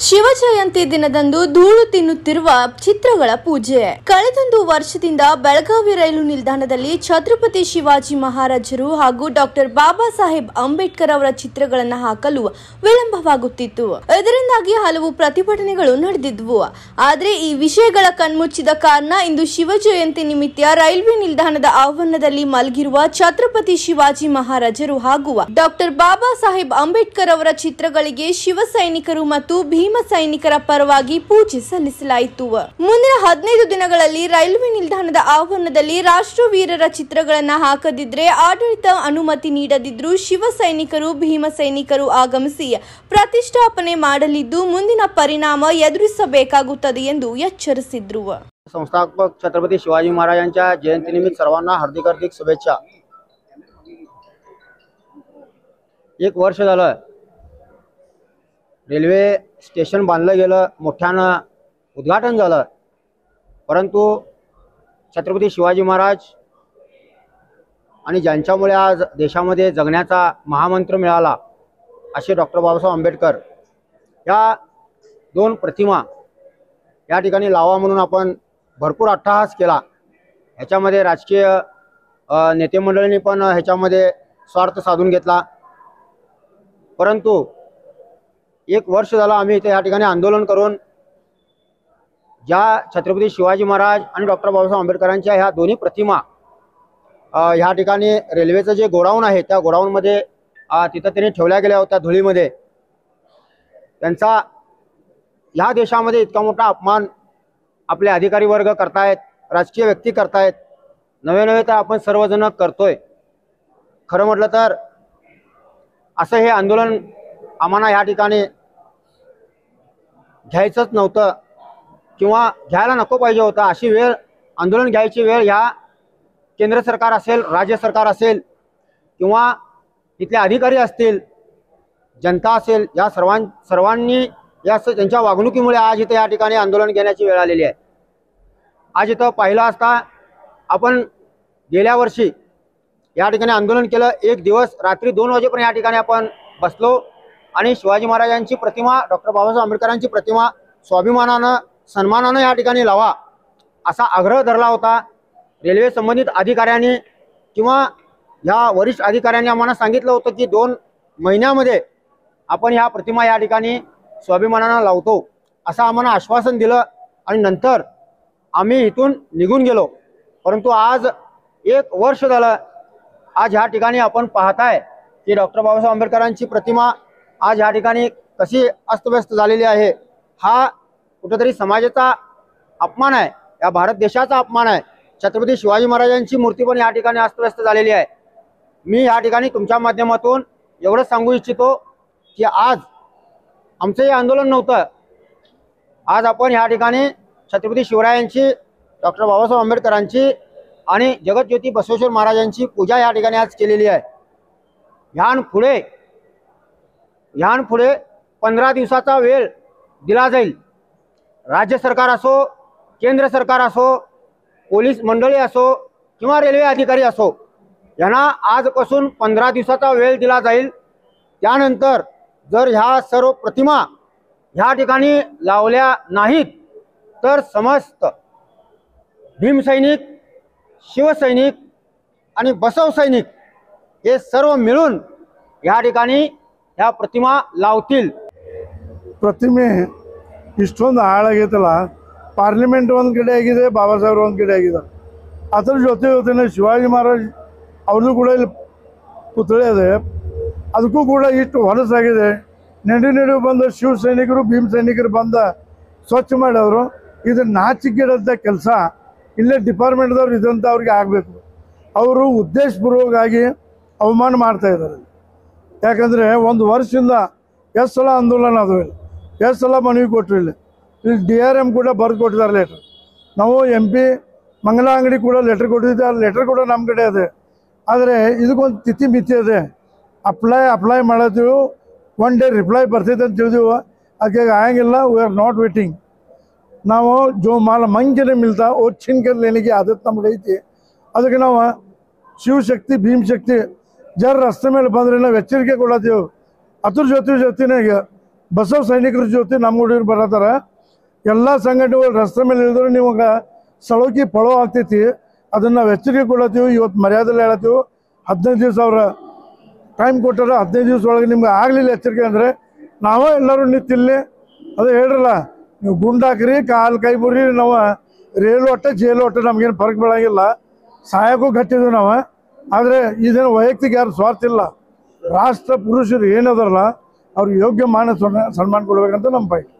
ಶಿವಜಯಂತಿ ದಿನದಂದು ಧೂಳು ತಿನ್ನುತ್ತಿರುವ ಚಿತ್ರಗಳ ಪೂಜೆ. ಕಳೆದೊಂದು ವರ್ಷದಿಂದ ಬೆಳಗಾವಿ ರೈಲು ನಿಲ್ದಾಣದಲ್ಲಿ ಛತ್ರಪತಿ ಶಿವಾಜಿ ಮಹಾರಾಜರು ಹಾಗೂ ಡಾಕ್ಟರ್ ಬಾಬಾ ಸಾಹೇಬ್ ಅಂಬೇಡ್ಕರ್ ಅವರ ಚಿತ್ರಗಳನ್ನು ಹಾಕಲು ವಿಳಂಬವಾಗುತ್ತಿತ್ತು. ಇದರಿಂದಾಗಿ ಹಲವು ಪ್ರತಿಭಟನೆಗಳು ನಡೆದಿದ್ವು. ಆದರೆ ಈ ವಿಷಯಗಳ ಕಣ್ಮುಚ್ಚಿದ ಕಾರಣ ಇಂದು ಶಿವಜಯಂತಿ ನಿಮಿತ್ತ ರೈಲ್ವೆ ನಿಲ್ದಾಣದ ಆವರಣದಲ್ಲಿ ಮಲಗಿರುವ ಛತ್ರಪತಿ ಶಿವಾಜಿ ಮಹಾರಾಜರು ಹಾಗೂ ಡಾಕ್ಟರ್ ಬಾಬಾ ಸಾಹೇಬ್ ಅಂಬೇಡ್ಕರ್ ಅವರ ಚಿತ್ರಗಳಿಗೆ ಶಿವ ಸೈನಿಕರು ಮತ್ತು ಭೀಮ ಸೈನಿಕರ ಪರವಾಗಿ ಪೂಜೆ ಸಲ್ಲಿಸಲಾಯಿತು. ಮುಂದಿನ 15 ದಿನಗಳಲ್ಲಿ ರೈಲ್ವೆ ನಿಲ್ದಾಣದ ಆವರಣದಲ್ಲಿ ರಾಷ್ಟ್ರವೀರರ ಚಿತ್ರಗಳನ್ನು ಹಾಕದಿದ್ರೆ ಆಡಳಿತ ಅನುಮತಿ ನೀಡದಿದ್ರೂ ಶಿವ ಸೈನಿಕರು ಭೀಮ ಸೈನಿಕರು ಆಗಮಿಸಿ ಪ್ರತಿಷ್ಠಾಪನೆ ಮಾಡಲಿದ್ದು ಮುಂದಿನ ಪರಿಣಾಮ ಎದುರಿಸಬೇಕಾಗುತ್ತದೆ ಎಂದು ಎಚ್ಚರಿಸಿದ್ರು. संस्थापक छत्रपती शिवाजी महाराजांच्या जयंतीनिमित्त सर्वांना हार्दिक हार्दिक शुभेच्छा. एक वर्ष झालं रेल्वे स्टेशन बांधलं गेलं, मोठ्यानं उद्घाटन झालं, परंतु छत्रपती शिवाजी महाराज आणि ज्यांच्यामुळे आज देशामध्ये जगण्याचा महामंत्र मिळाला असे डॉक्टर बाबासाहेब आंबेडकर या दोन प्रतिमा या ठिकाणी लावा म्हणून आपण भरपूर अट्टहास केला. ह्याच्यामध्ये राजकीय नेते मंडळींनी पण ह्याच्यामध्ये स्वार्थ साधून घेतला. परंतु एक वर्ष झालं आम्ही इथे या ठिकाणी आंदोलन करून ज्या छत्रपती शिवाजी महाराज आणि डॉक्टर बाबासाहेब आंबेडकरांच्या ह्या दोन्ही प्रतिमा ह्या ठिकाणी रेल्वेचं जे गोडाऊन आहे त्या गोडाऊनमध्ये तिथं त्यांनी ठेवल्या गेल्या होत्या धुळीमध्ये. त्यांचा ह्या देशामध्ये इतका मोठा अपमान आपले अधिकारी वर्ग करतायत, राजकीय व्यक्ती करतायत, नवे नवे तर आपण सर्वजण करतोय. खरं म्हटलं तर असं हे आंदोलन आम्हाला ह्या ठिकाणी घ्यायचंच नव्हतं किंवा घ्यायला नको पाहिजे होतं. अशी वेळ आंदोलन घ्यायची वेळ ह्या केंद्र सरकार असेल, राज्य सरकार असेल किंवा इथले अधिकारी असतील, जनता असेल, या सर्वांनी या त्यांच्या वागणुकीमुळे आज इथे या ठिकाणी आंदोलन घेण्याची वेळ आलेली आहे. आज इथं पाहिलं असता आपण गेल्या वर्षी या ठिकाणी आंदोलन केलं. एक दिवस रात्री 2 वाजेपर्यंत या ठिकाणी आपण बसलो आणि शिवाजी महाराजांची प्रतिमा, डॉक्टर बाबासाहेब आंबेडकरांची प्रतिमा स्वाभिमानानं सन्मानानं या ठिकाणी लावा असा आग्रह धरला होता. रेल्वे संबंधित अधिकाऱ्यांनी किंवा ह्या वरिष्ठ अधिकाऱ्यांनी आम्हाला सांगितलं होतं की 2 महिन्यामध्ये आपण ह्या प्रतिमा या ठिकाणी स्वाभिमानानं लावतो असं आम्हाला आश्वासन दिलं आणि नंतर आम्ही इथून निघून गेलो. परंतु आज एक वर्ष झालं आज ह्या ठिकाणी आपण पाहताय की डॉक्टर बाबासाहेब आंबेडकरांची प्रतिमा आज ह्या ठिकाणी कशी अस्तव्यस्त झालेली आहे. हा कुठेतरी समाजाचा अपमान आहे, या भारत देशाचा अपमान आहे. छत्रपती शिवाजी महाराजांची मूर्ती पण या ठिकाणी अस्तव्यस्त झालेली आहे. मी या ठिकाणी तुमच्या माध्यमातून एवढं सांगू इच्छितो की आज आमचं हे आंदोलन नव्हतं. आज आपण ह्या ठिकाणी छत्रपती शिवरायांची, डॉक्टर बाबासाहेब आंबेडकरांची आणि जगज्योती बसवेश्वर महाराजांची पूजा या ठिकाणी आज केलेली आहे. ह्यान पुढे 15 दिवसाचा वेळ दिला जाईल. राज्य सरकार असो, केंद्र सरकार असो, पोलीस मंडळी असो किंवा रेल्वे अधिकारी असो, यांना आजपासून 15 दिवसाचा वेळ दिला जाईल. त्यानंतर जर ह्या सर्व प्रतिमा ह्या ठिकाणी लावल्या नाहीत तर समस्त भीमसैनिक, शिवसैनिक आणि बसव सैनिक हे सर्व मिळून ह्या ठिकाणी ह्या प्रतिमा लावतील. ಪ್ರತಿಮೆ ಇಷ್ಟೊಂದು ಹಾಳಾಗೈತಲ್ಲ, ಪಾರ್ಲಿಮೆಂಟ್ ಒಂದು ಕಡೆ ಆಗಿದೆ, ಬಾಬಾ ಸಾಹೇಬ್ ಒಂದು ಕಡೆ ಆಗಿದ್ದಾರೆ. ಅದರ ಜೊತೆ ಶಿವಾಜಿ ಮಹಾರಾಜ್ ಅವ್ರದ್ದು ಕೂಡ ಇಲ್ಲಿ ಪುತ್ಥಳಿ ಇದೆ, ಅದಕ್ಕೂ ಕೂಡ ಇಷ್ಟು ಹೊಲಸಾಗಿದೆ. ನಡು ಬಂದ ಶಿವ ಸೈನಿಕರು ಭೀಮ್ ಸೈನಿಕರು ಬಂದ ಸ್ವಚ್ಛ ಮಾಡೋರು. ಇದು ನಾಚಿಕೆಡಂಥ ಕೆಲಸ. ಇಲ್ಲೇ ಡಿಪಾರ್ಟ್ಮೆಂಟ್ದವ್ರು ಇದಂತ ಅವ್ರಿಗೆ ಆಗಬೇಕು. ಅವರು ಉದ್ದೇಶಪೂರ್ವಕವಾಗಿ ಅವಮಾನ ಮಾಡ್ತಾ ಇದ್ದಾರೆ. ಯಾಕಂದರೆ ಒಂದು ವರ್ಷದಿಂದ ಎಷ್ಟು ಸಲ ಆಂದೋಲನ ಅದು, ಎಷ್ಟು ಸಲ ಮನವಿ ಕೊಟ್ಟರು. ಇಲ್ಲಿ DRM ಕೂಡ ಬರೆದು ಕೊಟ್ಟಿದ್ದಾರೆ ಲೆಟ್ರ್. ನಾವು MP ಮಂಗಲ ಅಂಗಡಿ ಕೂಡ ಲೆಟ್ರ್ ಕೊಟ್ಟಿದ್ದೆ, ಆ ಲೆಟ್ರ್ ಕೂಡ ನಮ್ಮ ಕಡೆ ಇದೆ. ಆದರೆ ಇದಕ್ಕೊಂದು ತಿಥಿ ಮಿತಿ ಇದೆ. ಅಪ್ಲೈ ಮಾಡೋದು 1 ಡೇ ರಿಪ್ಲೈ ಬರ್ತೈತೆ ಅಂತ ತಿಳಿದೀವಿ. ಅದಕ್ಕೆ ಆಗಂಗಿಲ್ಲ. We are not waiting. ನಾವು ಜೋ ಮಾಲ್ ಮಂಗೆ ಮಿಲ್ತಾ ಓ छिनकर लेने की आदत ನಮ್ಗೆ ಐತಿ. ಅದಕ್ಕೆ ನಾವು ಶಿವಶಕ್ತಿ ಭೀಮಶಕ್ತಿ ಜರ ರಸ್ತೆ ಮೇಲೆ ಬಂದ್ರೆ ನಾವು ಎಚ್ಚರಿಕೆ ಕೊಡತ್ತೀವಿ. ಅದ್ರ ಜೊತೆನಾಗ ಬಸವ ಸೈನಿಕರ ಜೊತೆ ನಮ್ಮ ಹುಡುಗರು ಬರತ್ತಾರ. ಎಲ್ಲ ಸಂಘಟನೆಗಳು ರಸ್ತೆ ಮೇಲೆ ಇಳಿದ್ರೆ ನಿಮಗೆ ಸಳೋಕಿ ಪಳೋ ಆಗ್ತೈತಿ. ಅದನ್ನು ನಾವು ಎಚ್ಚರಿಕೆ ಕೊಡತ್ತೀವಿ. ಇವತ್ತು ಮರ್ಯಾದೆಲ್ಲ ಹೇಳತ್ತೀವಿ. 15 ದಿವಸ ಅವ್ರ ಟೈಮ್ ಕೊಟ್ಟಾರ. 15 ದಿವಸ ಒಳಗೆ ನಿಮ್ಗೆ ಆಗಲಿಲ್ಲ ಎಚ್ಚರಿಕೆ ಅಂದರೆ ನಾವೇ ಎಲ್ಲರೂ ನಿಂತಿಲ್ಲಿ ಅದು ಹೇಳ್ರಲ್ಲ, ನೀವು ಗುಂಡಾಕ್ರಿ, ಕಾಲು ಕೈ ಮುರಿ, ನಾವು ರೇಲು ಒಟ್ಟೆ ಜೈಲು ಒಟ್ಟೆ ನಮಗೇನು ಫರ್ಕ್ ಬೀಳಂಗಿಲ್ಲ. ಸಹಾಯಕ್ಕೂ ಗಟ್ಟಿದ್ವಿ ನಾವು. ಆದರೆ ಇದೇನು ವೈಯಕ್ತಿಕ ಯಾರು ಸ್ವಾರ್ಥ ಇಲ್ಲ. ರಾಷ್ಟ್ರ ಪುರುಷರು ಏನದಾರಲ್ಲ ಅವ್ರಿಗೆ ಯೋಗ್ಯ ಮಾನ ಸನ್ಮಾನ ಕೊಡ್ಬೇಕಂತ ನಮ್ಮ ಬಯಕೆ.